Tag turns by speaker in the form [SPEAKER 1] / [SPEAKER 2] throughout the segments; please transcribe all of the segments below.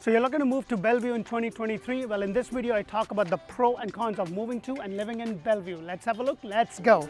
[SPEAKER 1] So you're looking to move to Belleview in 2023? Well, in this video, I talk about the pro and cons of moving to and living in Belleview. Let's have a look. Let's go.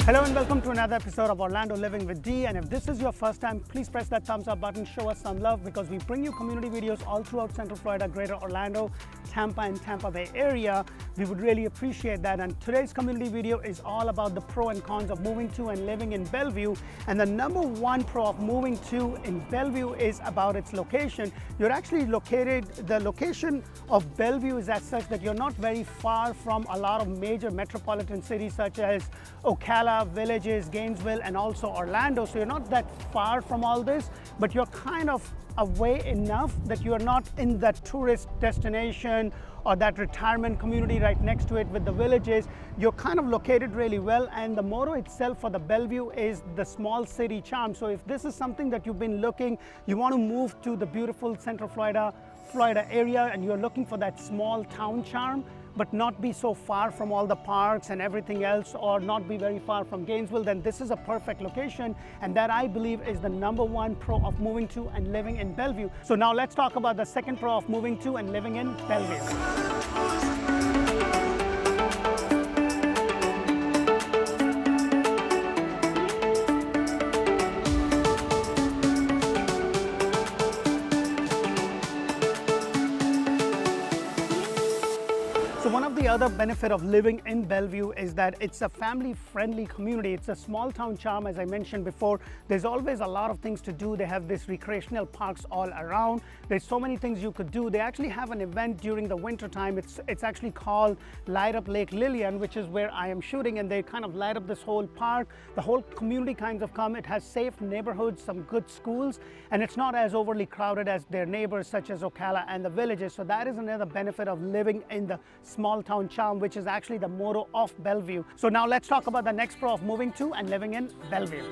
[SPEAKER 1] Hello and welcome to another episode of Orlando Living with Dee. And if this is your first time, please press that thumbs up button, show us some love, because we bring you community videos all throughout Central Florida, Greater Orlando, Tampa and Tampa Bay area. We would really appreciate that. And today's community video is all about the pro and cons of moving to and living in Bellevue. And the number one pro of moving to in Bellevue is about its location. You're actually located, the location of Bellevue is as such that you're not very far from a lot of major metropolitan cities such as Ocala, Villages, Gainesville, and also Orlando. So you're not that far from all this, but you're kind of away enough that you're not in that tourist destination or that retirement community right next to it with the villages. You're kind of located really well, and the motto itself for the Bellevue is the small city charm. So if this is something that you've been looking, you want to move to the beautiful Central Florida area, and you're looking for that small town charm, but not be so far from all the parks and everything else, or not be very far from Gainesville, then this is a perfect location. And that, I believe, is the number one pro of moving to and living in Bellevue. So now let's talk about the second pro of moving to and living in Bellevue. So one of the other benefits of living in Bellevue is that it's a family-friendly community. It's a small town charm, as I mentioned before. There's always a lot of things to do. They have these recreational parks all around. There's so many things you could do. They actually have an event during the winter time. It's actually called Light Up Lake Lillian, which is where I am shooting, and they kind of light up this whole park. The whole community kinds of come. It has safe neighborhoods, some good schools, and it's not as overly crowded as their neighbors such as Ocala and the Villages. So that is another benefit of living in the small town charm, which is actually the motto of Bellevue. So now let's talk about the next pro of moving to and living in Bellevue.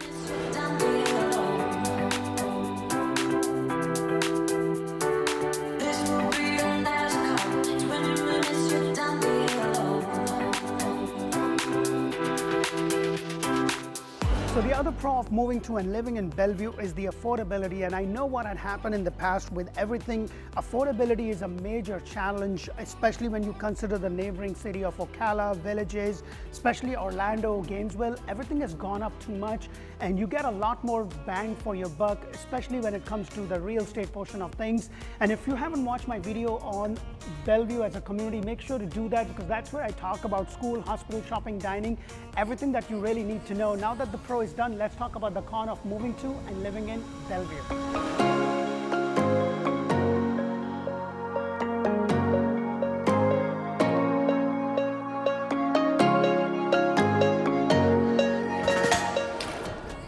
[SPEAKER 1] So the other pro of moving to and living in Bellevue is the affordability. And I know what had happened in the past with everything. Affordability is a major challenge, especially when you consider the neighboring city of Ocala, Villages, especially Orlando, Gainesville. Everything has gone up too much, and you get a lot more bang for your buck, especially when it comes to the real estate portion of things. And if you haven't watched my video on Bellevue as a community, make sure to do that, because that's where I talk about school, hospital, shopping, dining, everything that you really need to know. Now that the pro is done, let's talk about the con of moving to and living in Bellevue.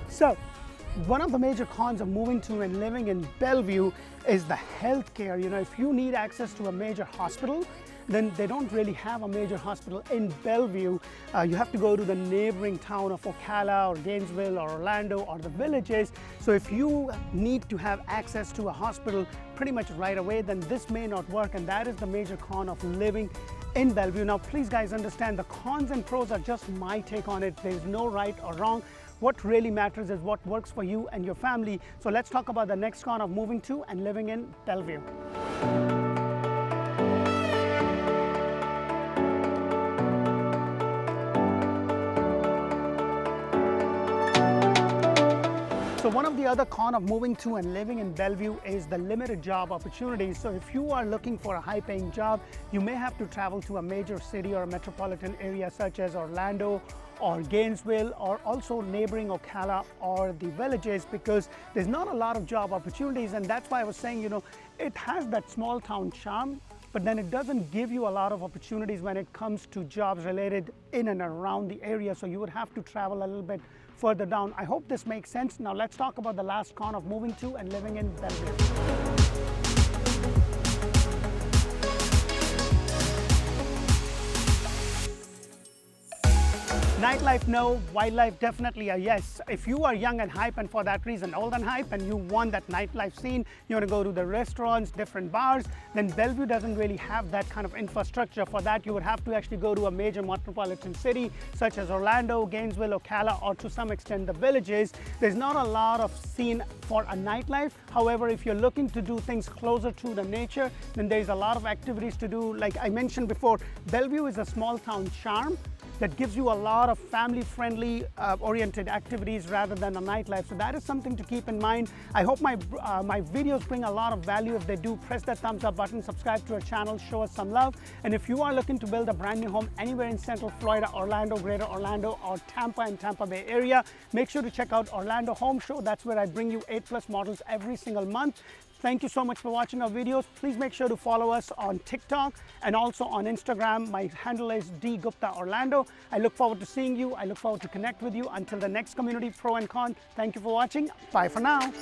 [SPEAKER 1] So, one of the major cons of moving to and living in Bellevue is the health care. You know, if you need access to a major hospital, then they don't really have a major hospital in Bellevue. You have to go to the neighboring town of Ocala or Gainesville or Orlando or the Villages. So if you need to have access to a hospital pretty much right away, then this may not work, and that is the major con of living in Bellevue. Now, please guys understand, the cons and pros are just my take on it. There's no right or wrong. What really matters is what works for you and your family. So let's talk about the next con of moving to and living in Bellevue. So one of the other cons of moving to and living in Bellevue is the limited job opportunities. So if you are looking for a high-paying job, you may have to travel to a major city or a metropolitan area such as Orlando or Gainesville, or also neighboring Ocala or the Villages, because there's not a lot of job opportunities. And that's why I was saying, you know, it has that small town charm, but then it doesn't give you a lot of opportunities when it comes to jobs related in and around the area. So you would have to travel a little bit further down. I hope this makes sense. Now let's talk about the last con of moving to and living in Bellevue. Nightlife, no. Wildlife, definitely a yes. If you are young and hype, and for that reason, old and hype, and you want that nightlife scene, you want to go to the restaurants, different bars, then Bellevue doesn't really have that kind of infrastructure. For that, you would have to actually go to a major metropolitan city, such as Orlando, Gainesville, Ocala, or to some extent the Villages. There's not a lot of scene for a nightlife. However, if you're looking to do things closer to the nature, then there's a lot of activities to do. Like I mentioned before, Bellevue is a small town charm that gives you a lot of family-friendly oriented activities rather than a nightlife. So that is something to keep in mind. I hope my videos bring a lot of value. If they do, press that thumbs up button, subscribe to our channel, show us some love. And if you are looking to build a brand new home anywhere in Central Florida, Orlando, Greater Orlando, or Tampa and Tampa Bay area, make sure to check out Orlando Home Show. That's where I bring you 8+ models every single month. Thank you so much for watching our videos. Please make sure to follow us on TikTok and also on Instagram. My handle is D Gupta Orlando. I look forward to seeing you. I look forward to connect with you. Until the next Community Pro and Con, thank you for watching. Bye for now.